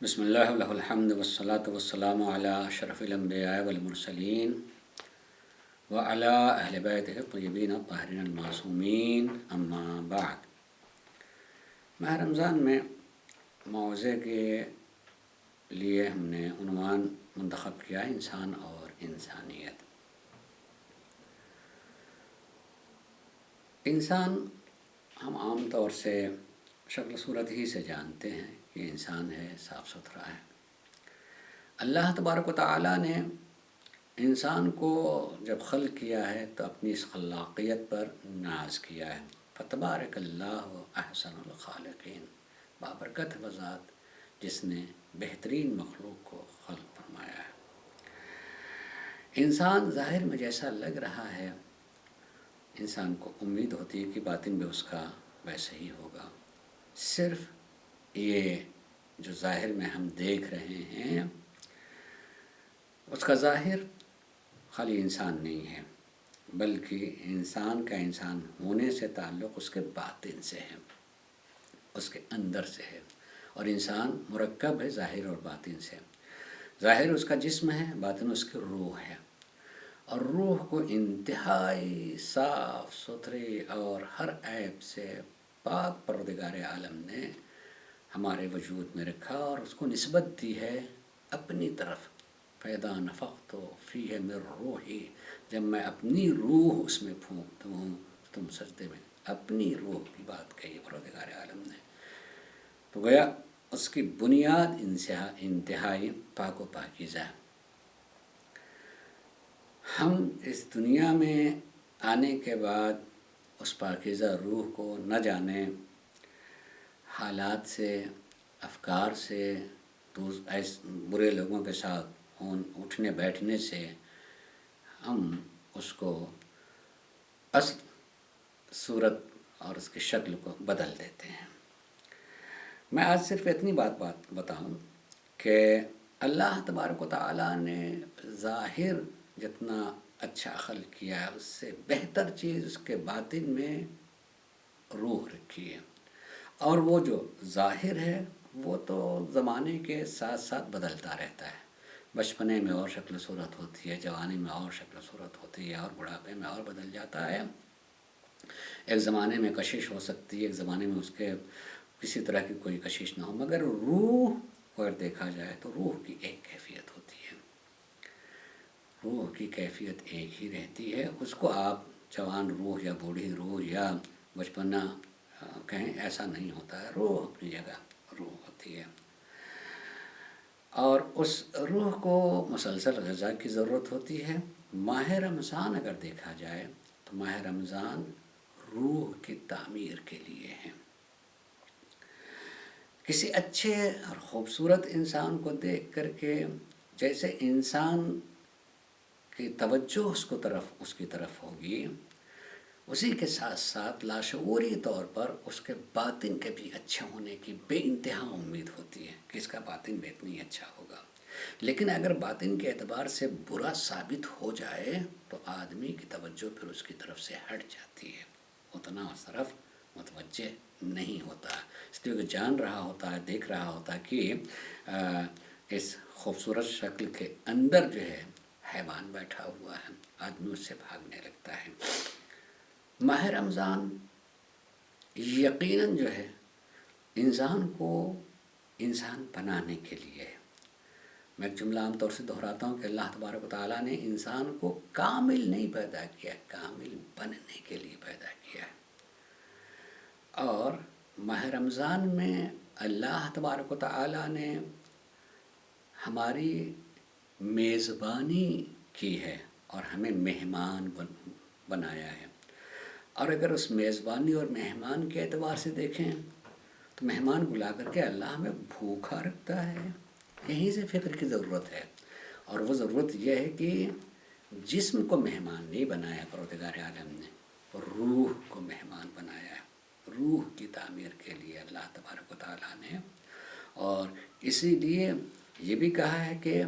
بسم اللہ ولہ الحمد والصلاة والسلام علی اشرف الانبیاء والمرسلین وعلی اہل بیتہ الطیبین الطاہرین المعصومین اما بعد۔ ماہ رمضان میں موضوع کے لیے ہم نے عنوان منتخب کیا ہے انسان اور انسانیت۔ انسان ہم عام طور سے شکل صورت ہی سے جانتے ہیں کہ انسان ہے، صاف ستھرا ہے۔ اللہ تبارک و تعالیٰ نے انسان کو جب خلق کیا ہے تو اپنی اس خلاقیت پر ناز کیا ہے۔ فتبارک اللہ احسن الخالقین، بابرکت ہے وہ ذات جس نے بہترین مخلوق کو خلق فرمایا ہے۔ انسان ظاہر میں جیسا لگ رہا ہے، انسان کو امید ہوتی ہے کہ باطن بھی اس کا ویسے ہی ہوگا۔ صرف یہ جو ظاہر میں ہم دیکھ رہے ہیں اس کا ظاہر خالی انسان نہیں ہے، بلکہ انسان کا انسان ہونے سے تعلق اس کے باطن سے ہے، اس کے اندر سے ہے۔ اور انسان مرکب ہے ظاہر اور باطن سے۔ ظاہر اس کا جسم ہے، باطن اس کی روح ہے، اور روح کو انتہائی صاف ستھری اور ہر عیب سے پاک پروردگار عالم نے ہمارے وجود میں رکھا اور اس کو نسبت دی ہے اپنی طرف۔ فَإِذَا نَفَخْتُ فِيهِ مِن رُوحِي، جب میں اپنی روح اس میں پھونکتا ہوں، تم سجدے میں اپنی روح کی بات کہی پروردگار عالم نے، تو گویا اس کی بنیاد انتہائی پاک و پاکیزہ ہے۔ ہم اس دنیا میں آنے کے بعد اس پاکیزہ روح کو نہ جانے حالات سے، افکار سے، برے لوگوں کے ساتھ اٹھنے بیٹھنے سے ہم اس کو اصل صورت اور اس کی شکل کو بدل دیتے ہیں۔ میں آج صرف اتنی بات بتاؤں کہ اللہ تبارک و تعالیٰ نے ظاہر جتنا اچھا خلق کیا ہے اس سے بہتر چیز اس کے باطن میں روح رکھی ہے، اور وہ جو ظاہر ہے وہ تو زمانے کے ساتھ ساتھ بدلتا رہتا ہے۔ بچپنے میں اور شکل صورت ہوتی ہے، جوانی میں اور شکل صورت ہوتی ہے، اور بڑھاپے میں اور بدل جاتا ہے۔ ایک زمانے میں کشش ہو سکتی ہے، ایک زمانے میں اس کے کسی طرح کی کوئی کشش نہ ہو، مگر روح کو اگر دیکھا جائے تو روح کی ایک کیفیت ہوتی ہے، روح کی کیفیت ایک ہی رہتی ہے۔ اس کو آپ جوان روح یا بوڑھی روح یا بچپنا کہیں، ایسا نہیں ہوتا ہے۔ روح اپنی جگہ روح ہوتی ہے، اور اس روح کو مسلسل غذا کی ضرورت ہوتی ہے۔ ماہ رمضان اگر دیکھا جائے تو ماہ رمضان روح کی تعمیر کے لیے ہے۔ کسی اچھے اور خوبصورت انسان کو دیکھ کر کے جیسے انسان کی توجہ اس کی طرف ہوگی، اسی کے ساتھ ساتھ لاشعوری طور پر اس کے باطن کے بھی اچھے ہونے کی بے انتہا امید ہوتی ہے کہ اس کا باطن بھی اتنی اچھا ہوگا۔ لیکن اگر باطن کے اعتبار سے برا ثابت ہو جائے تو آدمی کی توجہ پھر اس کی طرف سے ہٹ جاتی ہے، اتنا اس طرف متوجہ نہیں ہوتا، اس لیے کہ جان رہا ہوتا ہے، دیکھ رہا ہوتا ہے کہ اس خوبصورت شکل کے اندر جو ہے حیوان بیٹھا ہوا ہے، آدمی اس سے بھاگنے لگتا ہے۔ ماہ رمضان یقیناً جو ہے انسان کو انسان بنانے کے لیے ہے۔ میں ایک جملہ عام طور سے دہراتا ہوں کہ اللہ تبارک و تعالیٰ نے انسان کو کامل نہیں پیدا کیا، کامل بننے کے لیے پیدا کیا ہے۔ اور ماہ رمضان میں اللہ تبارک و تعالیٰ نے ہماری میزبانی کی ہے اور ہمیں مہمان بنایا ہے۔ اور اگر اس میزبانی اور مہمان کے اعتبار سے دیکھیں تو مہمان بلا کر کے اللہ ہمیں بھوکا رکھتا ہے، یہیں سے فکر کی ضرورت ہے۔ اور وہ ضرورت یہ ہے کہ جسم کو مہمان نہیں بنایا پروردگار عالم نے، روح کو مہمان بنایا ہے، روح کی تعمیر کے لیے اللہ تبارک و تعالیٰ نے۔ اور اسی لیے یہ بھی کہا ہے کہ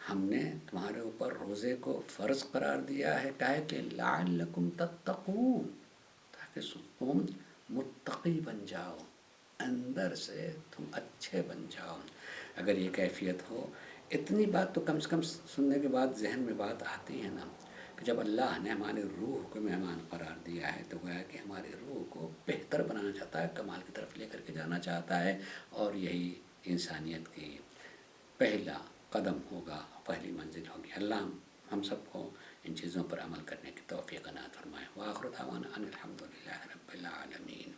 ہم نے تمہارے اوپر روزے کو فرض قرار دیا ہے، کہا ہے کہ لعلکم تتقون، تاکہ تم متقی بن جاؤ، اندر سے تم اچھے بن جاؤ۔ اگر یہ کیفیت ہو، اتنی بات تو کم سے کم سننے کے بعد ذہن میں بات آتی ہے نا کہ جب اللہ نے ہماری روح کو مہمان قرار دیا ہے تو گویا کہ ہماری روح کو بہتر بنانا چاہتا ہے، کمال کی طرف لے کر کے جانا چاہتا ہے، اور یہی انسانیت کی پہلا قدم ہوگا، پہلی منزل ہوگی۔ اللہ ہم سب کو ان چیزوں پر عمل کرنے کی توفیق عنایت فرمائے۔ وآخر دعوانا ان الحمد للہ رب العالمین۔